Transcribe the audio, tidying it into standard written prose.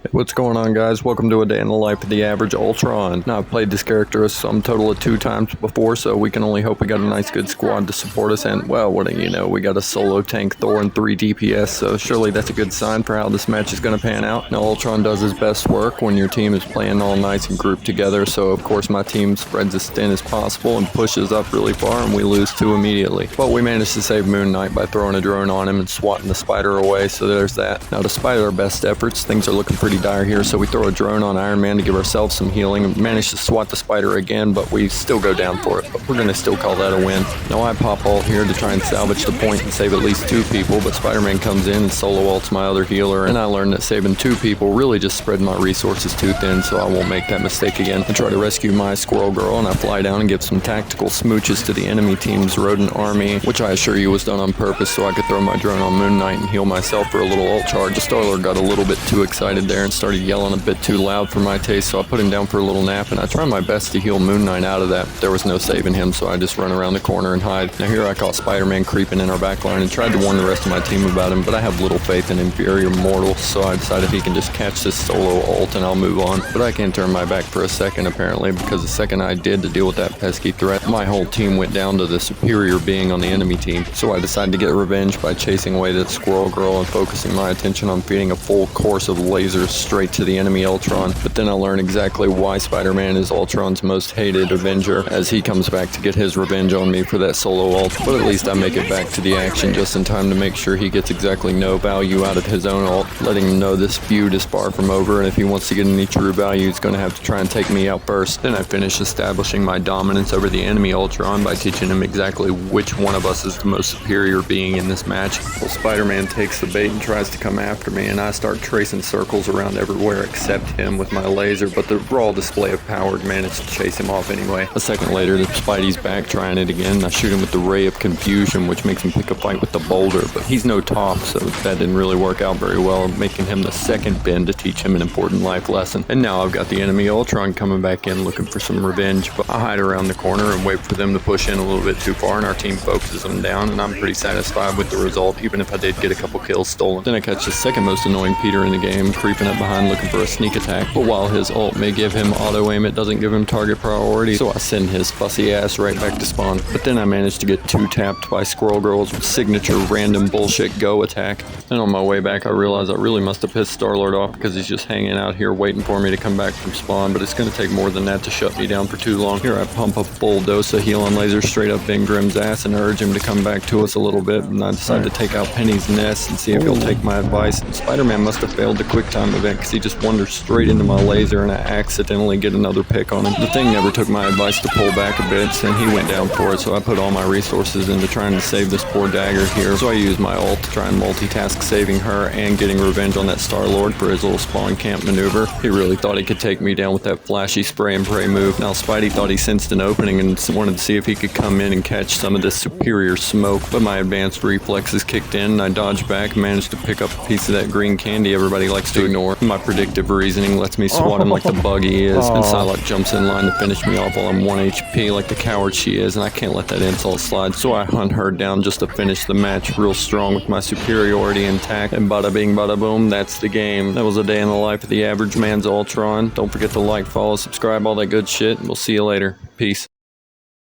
What's going on, guys? Welcome to a day in the life of the average Ultron. Now, I've played this character some total of 2 times before, so we can only hope we got a nice good squad to support us, and well, what do you know, we got a solo tank Thor and 3 DPS, so surely that's a good sign for how this match is going to pan out. Now, Ultron does his best work when your team is playing all nice and grouped together, so of course my team spreads as thin as possible and pushes up really far, and we lose 2 immediately. But we managed to save Moon Knight by throwing a drone on him and swatting the spider away, so there's that. Now, despite our best efforts, things are looking pretty dire here, so we throw a drone on Iron Man to give ourselves some healing and manage to swat the spider again, but we still go down for it. But we're going to still call that a win. Now, I pop ult here to try and salvage the point and save at least 2 people, but Spider-Man comes in and solo ults my other healer, and I learned that saving 2 people really just spread my resources too thin, so I won't make that mistake again. I try to rescue my squirrel girl, and I fly down and give some tactical smooches to the enemy team's rodent army, which I assure you was done on purpose so I could throw my drone on Moon Knight and heal myself for a little ult charge. The Star-Lord got a little bit too excited there and started yelling a bit too loud for my taste, so I put him down for a little nap, and I tried my best to heal Moon Knight out of that. There was no saving him, so I just run around the corner and hide. Now here I caught Spider-Man creeping in our backline and tried to warn the rest of my team about him, but I have little faith in inferior mortals, so I decided he can just catch this solo ult and I'll move on. But I can't turn my back for a second apparently, because the second I did to deal with that pesky threat, my whole team went down to the superior being on the enemy team. So I decided to get revenge by chasing away that squirrel girl and focusing my attention on feeding a full course of lasers straight to the enemy ULTRON. But then I learned exactly why Spider-Man is ULTRON's most hated Avenger, as he comes back to get his revenge on me for that solo ult. But at least I make it back to the action just in time to make sure he gets exactly no value out of his own ult, letting him know this feud is far from over, and if he wants to get any true value, he's going to have to try and take me out first. Then I finish establishing my dominance over the enemy ULTRON by teaching him exactly which one of us is the most superior being in this match. Well, Spider-Man takes the bait and tries to come after me, and I start tracing circles around everywhere except him with my laser, but the raw display of power managed to chase him off anyway. A second later, the Spidey's back trying it again. I shoot him with the Ray of Confusion, which makes him pick a fight with the Boulder, but he's no top, so that didn't really work out very well, making him the second bend to teach him an important life lesson. And now I've got the enemy ULTRON coming back in looking for some revenge, but I hide around the corner and wait for them to push in a little bit too far, and our team focuses them down, and I'm pretty satisfied with the result, even if I did get a couple kills stolen. Then I catch the second most annoying Peter in the game, creeping up behind looking for a sneak attack, but while his ult may give him auto aim, it doesn't give him target priority, so I send his fussy ass right back to spawn. But then I managed to get 2-tapped by Squirrel Girl's signature random bullshit go attack, and on my way back I realized I really must have pissed Star-Lord off because he's just hanging out here waiting for me to come back from spawn, but it's going to take more than that to shut me down for too long. Here I pump up Bulldozer healing laser straight up Ben Grimm's ass and urge him to come back to us a little bit, and I decide to take out Penny's nest and see if he'll take my advice. Spider-Man must have failed the quick time event because he just wanders straight into my laser and I accidentally get another pick on him. The thing never took my advice to pull back a bit, and he went down for it, so I put all my resources into trying to save this poor dagger here. So I use my ult to try and multitask saving her and getting revenge on that Star-Lord for his little spawn camp maneuver. He really thought he could take me down with that flashy spray and pray move. Now Spidey thought he sensed an opening and wanted to see if he could come in and catch some of this superior smoke, but my advanced reflexes kicked in and I dodged back and managed to pick up a piece of that green candy everybody likes to ignore. My predictive reasoning lets me swat him like the bug he is, and Psylocke jumps in line to finish me off while I'm 1 HP like the coward she is, and I can't let that insult slide, so I hunt her down just to finish the match real strong with my superiority intact, and bada bing bada boom, that's the game. That was a day in the life of the average man's ULTRON. Don't forget to like, follow, subscribe, all that good shit, and we'll see you later. Peace.